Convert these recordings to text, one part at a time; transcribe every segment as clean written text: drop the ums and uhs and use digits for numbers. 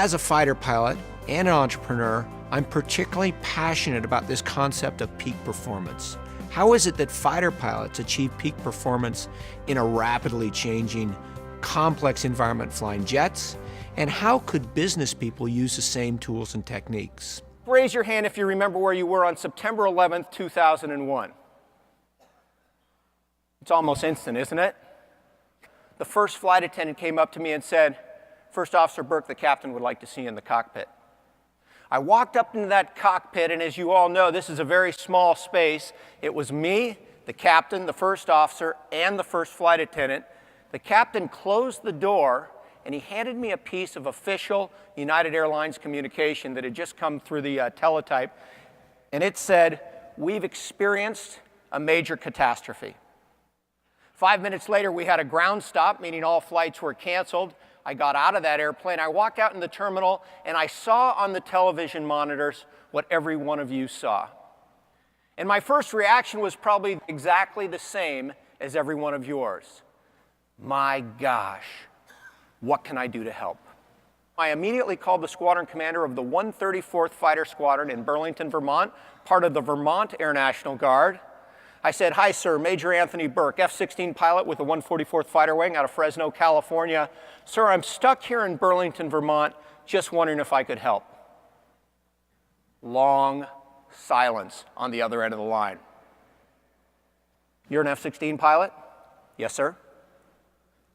As a fighter pilot and an entrepreneur, I'm particularly passionate about this concept of peak performance. How is it that fighter pilots achieve peak performance in a rapidly changing, complex environment flying jets? And how could business people use the same tools and techniques? Raise your hand if you remember where you were on September 11th, 2001. It's almost instant, isn't it? The first flight attendant came up to me and said, "First Officer Bourke, the captain would like to see you in the cockpit." I walked up into that cockpit, and as you all know, this is a very small space. It was me, the captain, the first officer, and the first flight attendant. The captain closed the door, and he handed me a piece of official United Airlines communication that had just come through the teletype, and it said, "We've experienced a major catastrophe." 5 minutes later, we had a ground stop, meaning all flights were canceled. I got out of that airplane, I walked out in the terminal, and I saw on the television monitors what every one of you saw. And my first reaction was probably exactly the same as every one of yours. My gosh, what can I do to help? I immediately called the squadron commander of the 134th Fighter Squadron in Burlington, Vermont, part of the Vermont Air National Guard. I said, "Hi, sir, Major Anthony Bourke, F-16 pilot with the 144th Fighter Wing out of Fresno, California. Sir, I'm stuck here in Burlington, Vermont, just wondering if I could help." Long silence on the other end of the line. "You're an F-16 pilot?" "Yes, sir."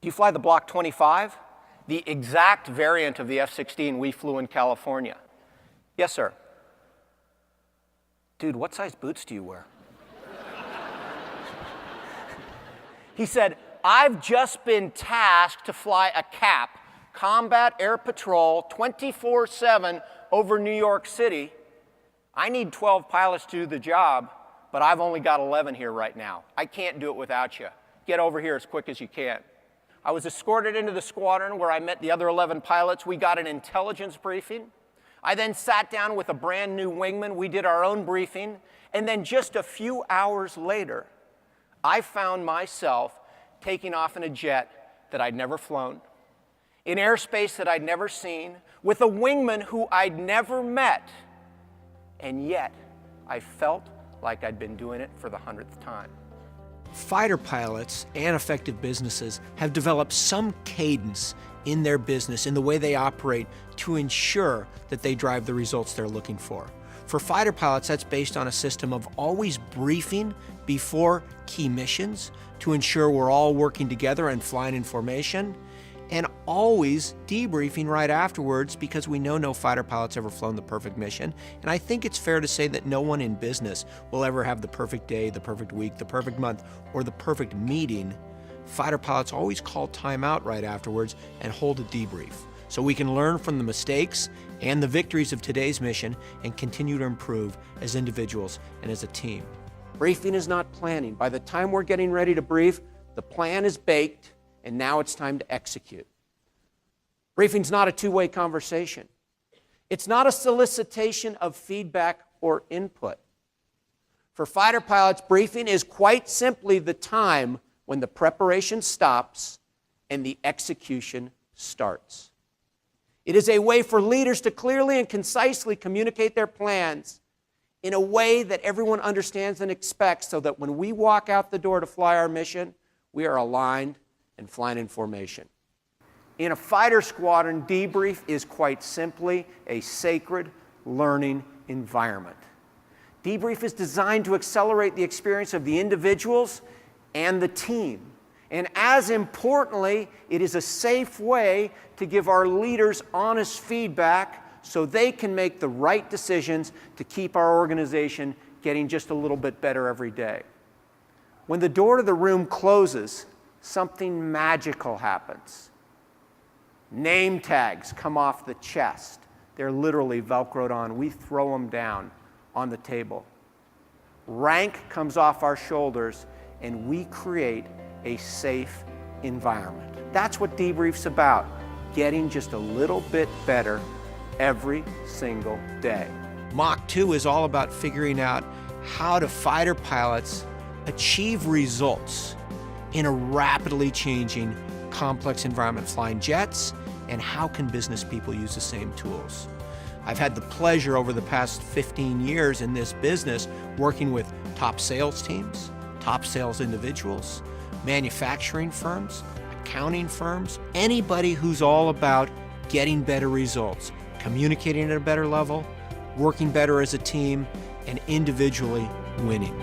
"Do you fly the Block 25? The exact variant of the F-16 we flew in California?" "Yes, sir." "Dude, what size boots do you wear?" He said, "I've just been tasked to fly a CAP, Combat Air Patrol, 24/7 over New York City. I need 12 pilots to do the job, but I've only got 11 here right now. I can't do it without you. Get over here as quick as you can." I was escorted into the squadron where I met the other 11 pilots. We got an intelligence briefing. I then sat down with a brand new wingman. We did our own briefing. And then just a few hours later, I found myself taking off in a jet that I'd never flown, in airspace that I'd never seen, with a wingman who I'd never met. And yet, I felt like I'd been doing it for the 100th time. Fighter pilots and effective businesses have developed some cadence in their business, in the way they operate, to ensure that they drive the results they're looking for. For fighter pilots, that's based on a system of always briefing before key missions to ensure we're all working together and flying in formation, and always debriefing right afterwards, because we know no fighter pilot's ever flown the perfect mission. And I think it's fair to say that no one in business will ever have the perfect day, the perfect week, the perfect month, or the perfect meeting. Fighter pilots always call time out right afterwards and hold a debrief, so we can learn from the mistakes and the victories of today's mission and continue to improve as individuals and as a team. Briefing is not planning. By the time we're getting ready to brief, the plan is baked, and now it's time to execute. Briefing's not a two-way conversation. It's not a solicitation of feedback or input. For fighter pilots, briefing is quite simply the time when the preparation stops and the execution starts. It is a way for leaders to clearly and concisely communicate their plans in a way that everyone understands and expects, so that when we walk out the door to fly our mission, we are aligned and flying in formation. In a fighter squadron, debrief is quite simply a sacred learning environment. Debrief is designed to accelerate the experience of the individuals and the team. And as importantly, it is a safe way to give our leaders honest feedback so they can make the right decisions to keep our organization getting just a little bit better every day. When the door to the room closes, something magical happens. Name tags come off the chest. They're literally Velcroed on. We throw them down on the table. Rank comes off our shoulders, and we create a safe environment. That's what debrief's about, getting just a little bit better every single day. Mach 2 is all about figuring out how do fighter pilots achieve results in a rapidly changing, complex environment, flying jets and how can business people use the same tools. I've had the pleasure over the past 15 years in this business working with top sales teams, top sales individuals, manufacturing firms, accounting firms, anybody who's all about getting better results, communicating at a better level, working better as a team, and individually winning.